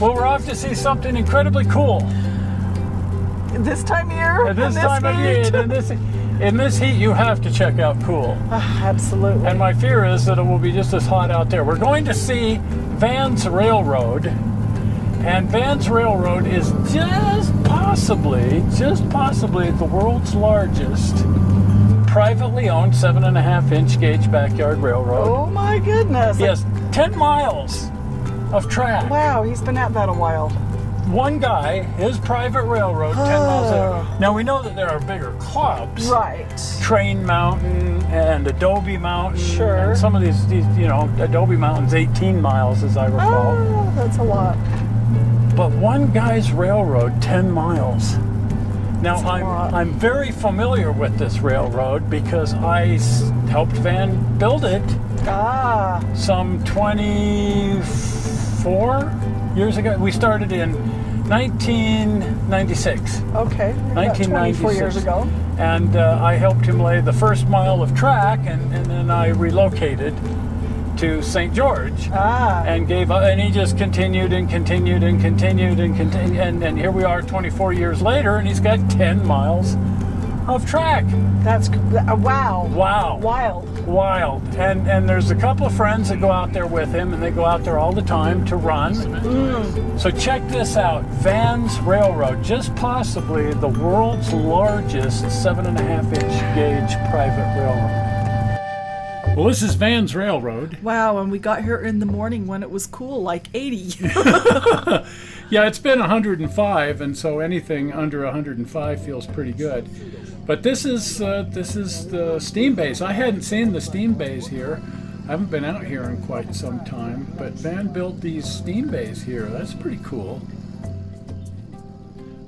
Well, we're off to see something incredibly cool. This time of year? At this time of year, in this heat, you have to check out Cool. Absolutely. And my fear is that it will be just as hot out there. We're going to see Van's Railroad. And Van's Railroad is just possibly the world's largest privately owned 7.5-inch gauge backyard railroad. Oh my goodness. He has 10 miles of track. Wow, he's been at that a while. One guy, his private railroad, 10 miles there. Now we know that there are bigger clubs. Right. Train Mountain and Adobe Mountain. Sure. And some of these, Adobe Mountain's 18 miles, as I recall. Oh, that's a lot. But one guy's railroad, 10 miles. Now, I'm very familiar with this railroad because I helped Van build it some 24 years ago. We started in 1996. Okay, 24 years ago. And I helped him lay the first mile of track, and then I relocated to St. George, and he just continued and continued and continued and continued, and here we are 24 years later, and he's got 10 miles of track. That's wow. Wild. And there's a couple of friends that go out there with him, and they go out there all the time to run. So check this out, Van's Railroad, just possibly the world's largest 7.5-inch gauge private railroad. Well, this is Van's Railroad. Wow, and we got here in the morning when it was cool, like 80. Yeah, it's been 105, and so anything under 105 feels pretty good. But this is the steam base. I hadn't seen the steam bays here. I haven't been out here in quite some time, but Van built these steam bays here. That's pretty cool.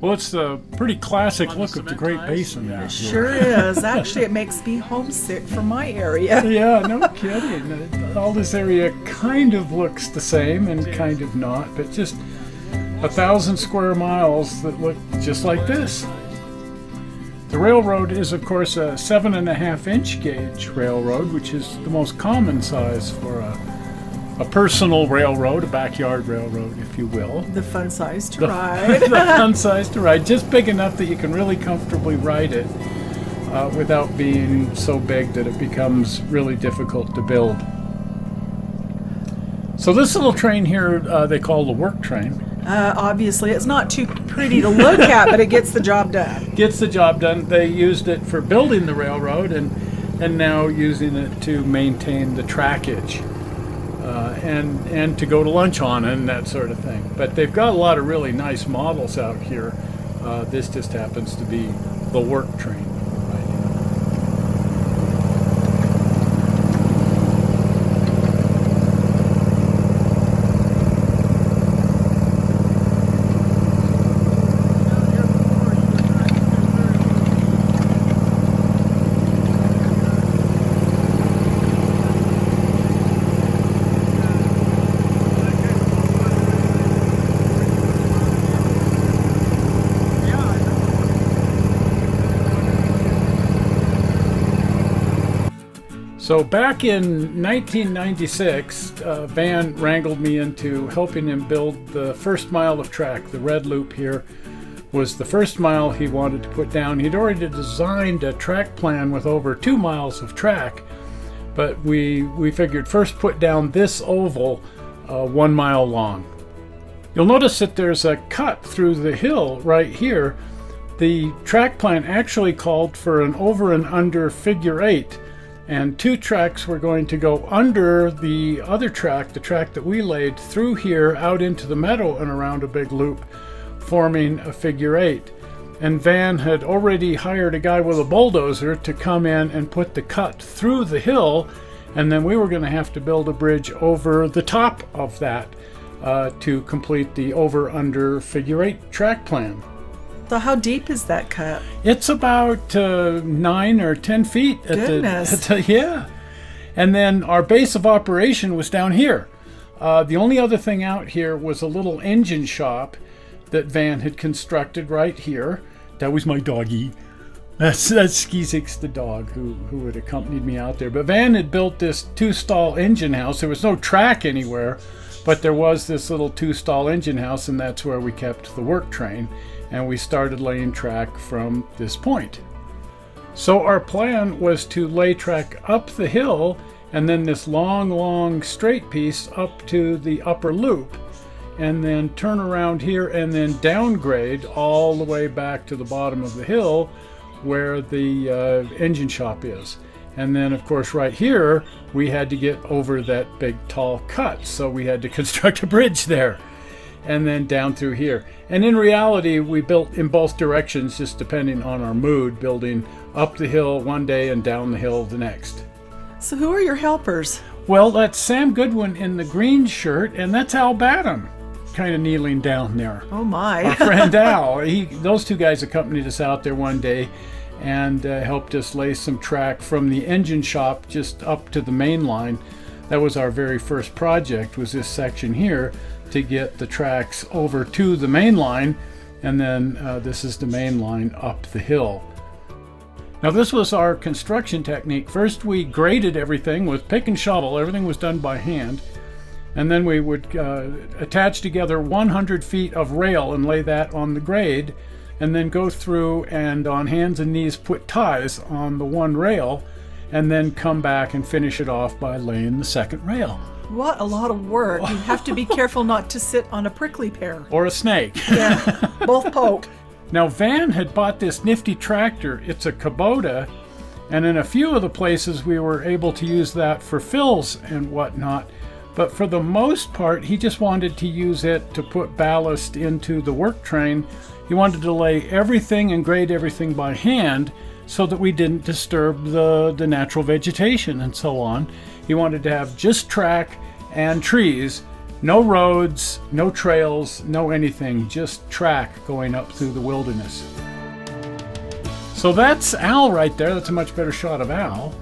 Well, it's the pretty classic look of the Great Basin out here. Sure is. Actually, it makes me homesick for my area. Yeah, no kidding. All this area kind of looks the same and kind of not, but just 1,000 square miles that look just like this. The railroad is, of course, a 7.5-inch gauge railroad, which is the most common size for a personal railroad, a backyard railroad, if you will. The fun size to ride. The fun size to ride, just big enough that you can really comfortably ride it without being so big that it becomes really difficult to build. So this little train here, they call the work train. Obviously, it's not too pretty to look at, but it gets the job done. Gets the job done. They used it for building the railroad and now using it to maintain the trackage. And to go to lunch on and that sort of thing. But they've got a lot of really nice models out here. This just happens to be the work train. So back in 1996, Van wrangled me into helping him build the first mile of track. The red loop here was the first mile he wanted to put down. He'd already designed a track plan with over 2 miles of track, but we figured first put down this oval 1 mile long. You'll notice that there's a cut through the hill right here. The track plan actually called for an over and under figure 8. And 2 tracks were going to go under the other track, the track that we laid, through here out into the meadow and around a big loop, forming a figure 8. And Van had already hired a guy with a bulldozer to come in and put the cut through the hill, and then we were going to have to build a bridge over the top of that to complete the over-under figure 8 track plan. So how deep is that cut? It's about 9 or 10 feet. Goodness. Yeah. And then our base of operation was down here. The only other thing out here was a little engine shop that Van had constructed right here. That was my doggy. That's Skizix the dog who had accompanied me out there. But Van had built this 2-stall engine house. There was no track anywhere, But there was this little 2-stall engine house, and that's where we kept the work train. And we started laying track from this point. So our plan was to lay track up the hill and then this long straight piece up to the upper loop, and then turn around here and then downgrade all the way back to the bottom of the hill where the engine shop is. And then of course right here we had to get over that big tall cut, so we had to construct a bridge there and then down through here. And in reality we built in both directions, just depending on our mood, building up the hill one day and down the hill the next. So who are your helpers? Well, that's Sam Goodwin in the green shirt, and that's Al Badham kind of kneeling down there. Oh my. Our friend Al. Those two guys accompanied us out there one day and helped us lay some track from the engine shop just up to the main line. That was our very first project, was this section here, to get the tracks over to the main line, and then this is the main line up the hill. Now this was our construction technique. First we graded everything with pick and shovel. Everything was done by hand. And then we would attach together 100 feet of rail and lay that on the grade, and then go through and on hands and knees put ties on the one rail, and then come back and finish it off by laying the second rail. What a lot of work. You have to be careful not to sit on a prickly pear. Or a snake. Yeah, both poke. Now Van had bought this nifty tractor. It's a Kubota, and in a few of the places we were able to use that for fills and whatnot. But for the most part, he just wanted to use it to put ballast into the work train. He wanted to lay everything and grade everything by hand so that we didn't disturb the natural vegetation and so on. He wanted to have just track and trees, no roads, no trails, no anything, just track going up through the wilderness. So that's Al right there. That's a much better shot of Al.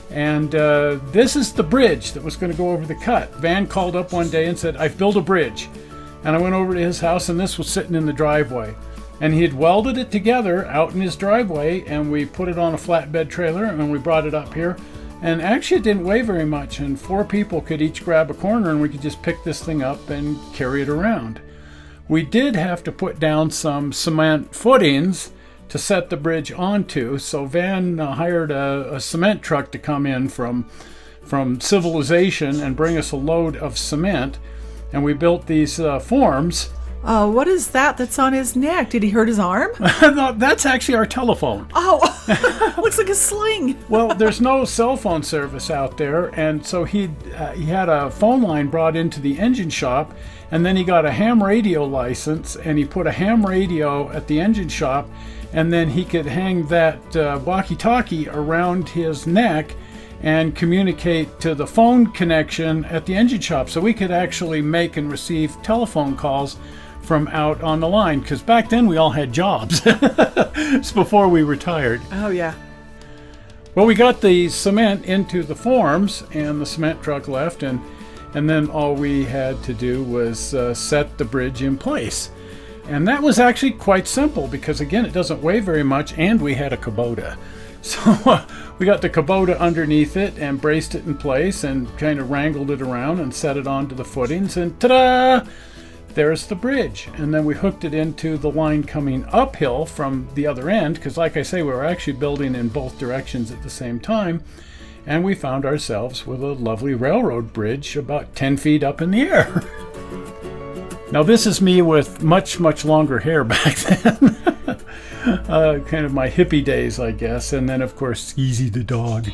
And this is the bridge that was going to go over the cut. Van called up one day and said, "I've built a bridge." And I went over to his house, and this was sitting in the driveway. And he had welded it together out in his driveway, and we put it on a flatbed trailer, and we brought it up here. And actually it didn't weigh very much, and 4 people could each grab a corner, and we could just pick this thing up and carry it around. We did have to put down some cement footings to set the bridge onto, so Van hired a cement truck to come in from civilization and bring us a load of cement, and we built these forms. What is that that's on his neck? Did he hurt his arm? No, that's actually our telephone. Oh, looks like a sling. Well, there's no cell phone service out there, and so he had a phone line brought into the engine shop, and then he got a ham radio license, and he put a ham radio at the engine shop, and then he could hang that walkie-talkie around his neck and communicate to the phone connection at the engine shop, so we could actually make and receive telephone calls from out on the line, because back then we all had jobs. It's before we retired. Oh yeah. Well, we got the cement into the forms, and the cement truck left, and then all we had to do was set the bridge in place. And that was actually quite simple, because again, it doesn't weigh very much, and we had a Kubota. So we got the Kubota underneath it and braced it in place and kind of wrangled it around and set it onto the footings, and ta-da! There's the bridge. And then we hooked it into the line coming uphill from the other end, because like I say, we were actually building in both directions at the same time, and we found ourselves with a lovely railroad bridge about 10 feet up in the air. Now this is me with much longer hair back then. Kind of my hippie days, I guess, and then of course Skeezy the dog.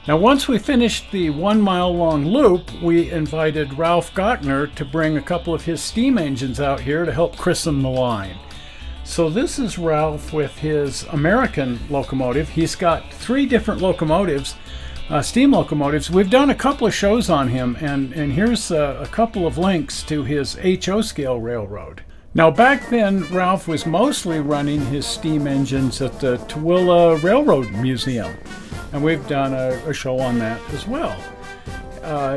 Now once we finished the 1 mile long loop, we invited Ralph Gottner to bring a couple of his steam engines out here to help christen the line. So this is Ralph with his American locomotive. He's got 3 different locomotives, steam locomotives. We've done a couple of shows on him, and here's a couple of links to his HO scale railroad. Now back then, Ralph was mostly running his steam engines at the Tooele Railroad Museum, and we've done a show on that as well.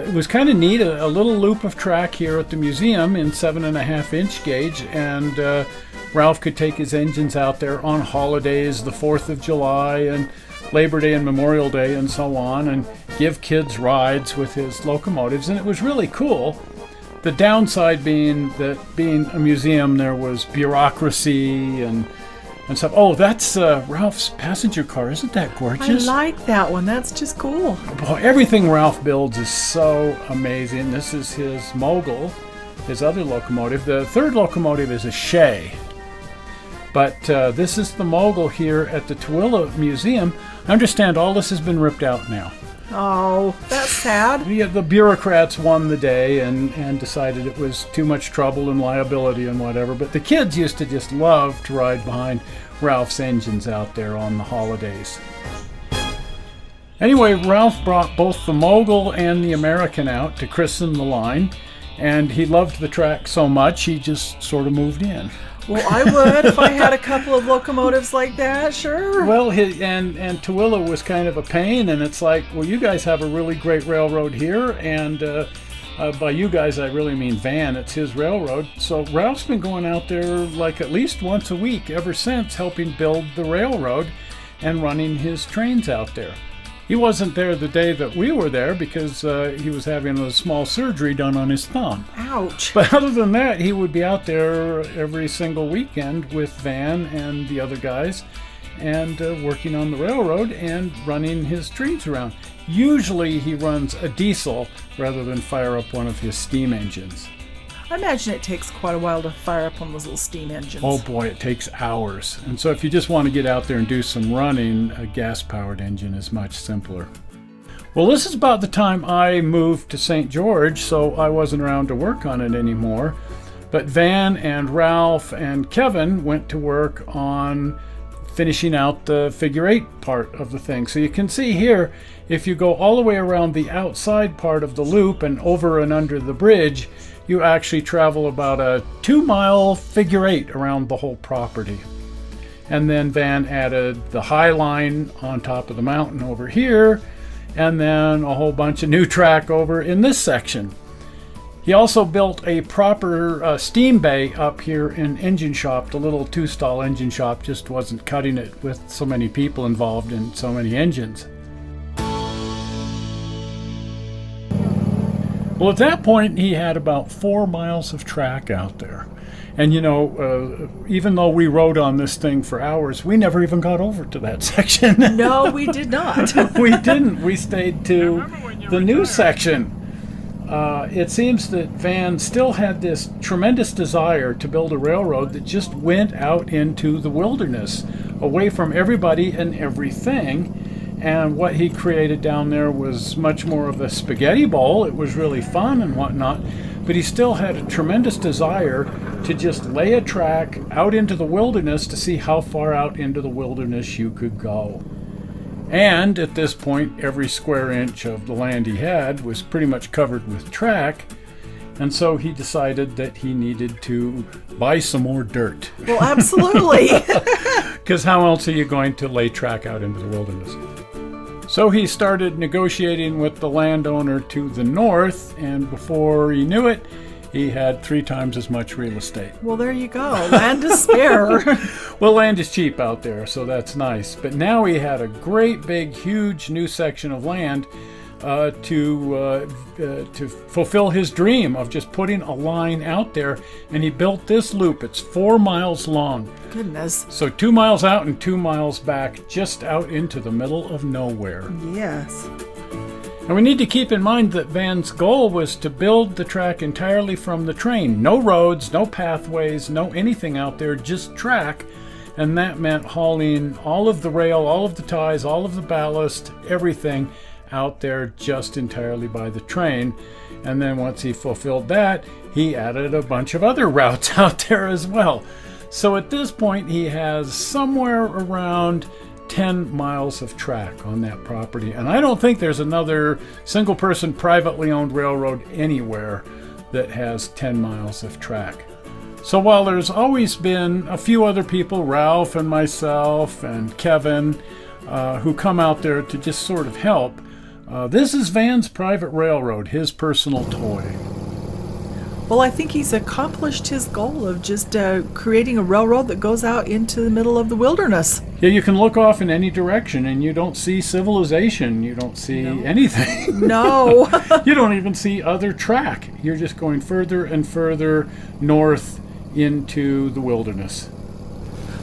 It was kind of neat, a little loop of track here at the museum in 7.5-inch gauge, and Ralph could take his engines out there on holidays, the 4th of July and Labor Day and Memorial Day and so on, and give kids rides with his locomotives, and it was really cool. The downside being that being a museum, there was bureaucracy and stuff. Oh, that's Ralph's passenger car. Isn't that gorgeous? I like that one. That's just cool. Boy, everything Ralph builds is so amazing. This is his Mogul, his other locomotive. The third locomotive is a Shay. But this is the Mogul here at the Tooele Museum. I understand all this has been ripped out now. Oh, that's sad. Yeah, the bureaucrats won the day and decided it was too much trouble and liability and whatever. But the kids used to just love to ride behind Ralph's engines out there on the holidays. Anyway, Ralph brought both the Mogul and the American out to christen the line. And he loved the track so much, he just sort of moved in. Well, I would if I had a couple of locomotives like that, sure. Well, and Tooele was kind of a pain, and it's like, well, you guys have a really great railroad here, and by you guys, I really mean Van. It's his railroad. So Ralph's been going out there like at least once a week ever since, helping build the railroad and running his trains out there. He wasn't there the day that we were there because he was having a small surgery done on his thumb. Ouch. But other than that, he would be out there every single weekend with Van and the other guys and working on the railroad and running his trains around. Usually he runs a diesel rather than fire up one of his steam engines. I imagine it takes quite a while to fire up one of those little steam engines. Oh boy, it takes hours. And so if you just want to get out there and do some running, a gas-powered engine is much simpler. Well, this is about the time I moved to St. George, so I wasn't around to work on it anymore. But Van and Ralph and Kevin went to work on finishing out the figure eight part of the thing. So you can see here, if you go all the way around the outside part of the loop and over and under the bridge, you actually travel about a 2-mile figure eight around the whole property. And then Van added the High Line on top of the mountain over here, and then a whole bunch of new track over in this section. He also built a proper steam bay up here in engine shop. The little 2-stall engine shop just wasn't cutting it with so many people involved in so many engines. Well, at that point, he had about 4 miles of track out there. And, you know, even though we rode on this thing for hours, we never even got over to that section. No, we did not. We didn't. We stayed to the new section. It seems that Van still had this tremendous desire to build a railroad that just went out into the wilderness, away from everybody and everything. And what he created down there was much more of a spaghetti bowl. It was really fun and whatnot, but he still had a tremendous desire to just lay a track out into the wilderness to see how far out into the wilderness you could go. And at this point, every square inch of the land he had was pretty much covered with track, and so he decided that he needed to buy some more dirt. Well, absolutely. Because how else are you going to lay track out into the wilderness? So he started negotiating with the landowner to the north, and before he knew it, he had 3 times as much real estate. Well, there you go. Land to spare. Well, land is cheap out there, so that's nice. But now he had a great, big, huge new section of land to fulfill his dream of just putting a line out there, and he built this loop. It's 4 miles long. Goodness. So 2 miles out and 2 miles back, just out into the middle of nowhere. Yes. And we need to keep in mind that Van's goal was to build the track entirely from the train. No roads, no pathways, no anything out there, just track. And that meant hauling all of the rail, all of the ties, all of the ballast, everything out there just entirely by the train. And then once he fulfilled that, he added a bunch of other routes out there as well. So at this point, he has somewhere around 10 miles of track on that property. And I don't think there's another single person privately owned railroad anywhere that has 10 miles of track. So while there's always been a few other people, Ralph and myself and Kevin, who come out there to just sort of help, this is Van's private railroad, his personal toy. Well, I think he's accomplished his goal of just creating a railroad that goes out into the middle of the wilderness. Yeah, you can look off in any direction and you don't see civilization. You don't see anything. No. You don't even see other track. You're just going further and further north into the wilderness.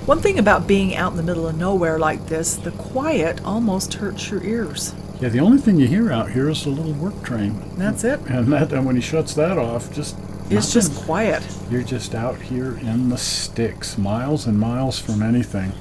One thing about being out in the middle of nowhere like this, the quiet almost hurts your ears. Yeah, the only thing you hear out here is the little work train. That's it. And when he shuts that off, It's just quiet. You're just out here in the sticks, miles and miles from anything.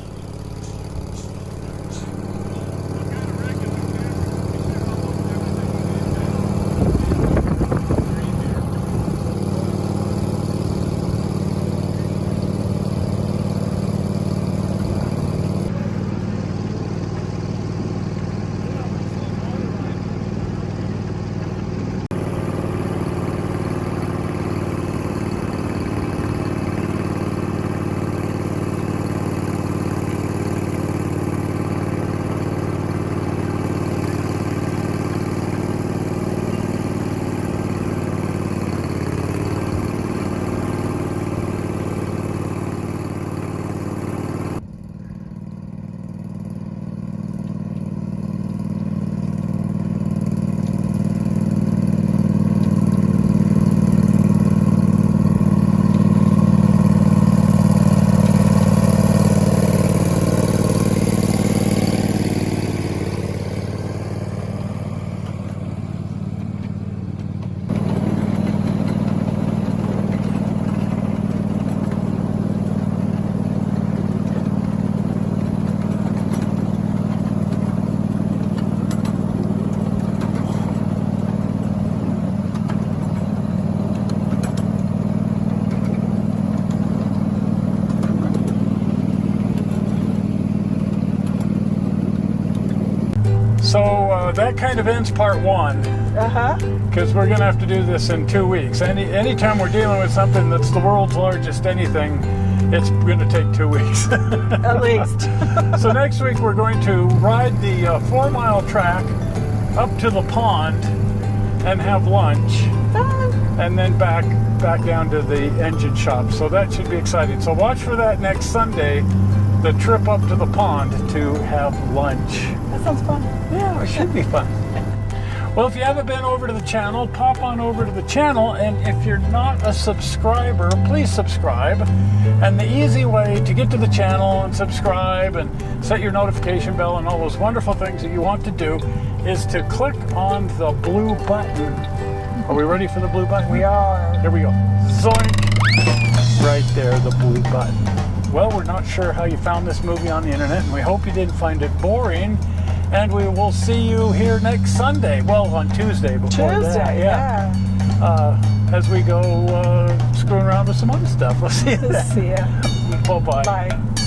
So that kind of ends part one. Because we're going to have to do this in 2 weeks. Anytime we're dealing with something that's the world's largest anything, it's going to take 2 weeks. At least. So next week we're going to ride the 4-mile track up to the pond and have lunch. And then back down to the engine shop. So that should be exciting. So watch for that next Sunday, the trip up to the pond to have lunch. That sounds fun. Yeah, it should be fun. Well, if you haven't been over to the channel, pop on over to the channel. And if you're not a subscriber, please subscribe. And the easy way to get to the channel and subscribe and set your notification bell and all those wonderful things that you want to do is to click on the blue button. Are we ready for the blue button? We are. Here we go. Zoink! Right there, the blue button. Well, we're not sure how you found this movie on the internet, and we hope you didn't find it boring. And we will see you here next Sunday. Well, on Tuesday before that. Yeah. As we go screwing around with some other stuff. We'll see you then. See ya. Bye-bye. Bye.